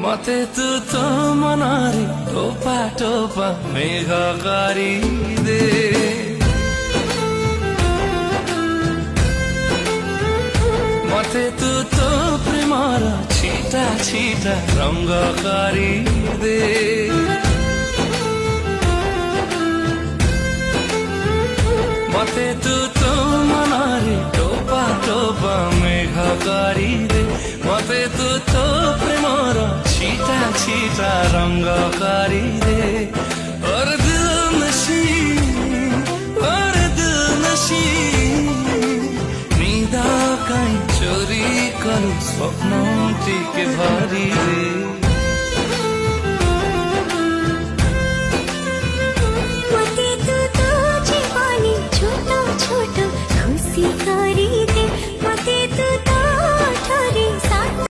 मते तू तो मनारी टोपा टोपा मेघकारी दे मते तू तो प्रेमर छिटा छिटा रंगकारी दे मते तू तो मनारी टोपा टोपा मेघकारी दे मते तू तो प्रेमर छिटा छिटा रंगकारी दे और दिल नशी निदा काई चोरी करू स्वप्न टिके भरी दे।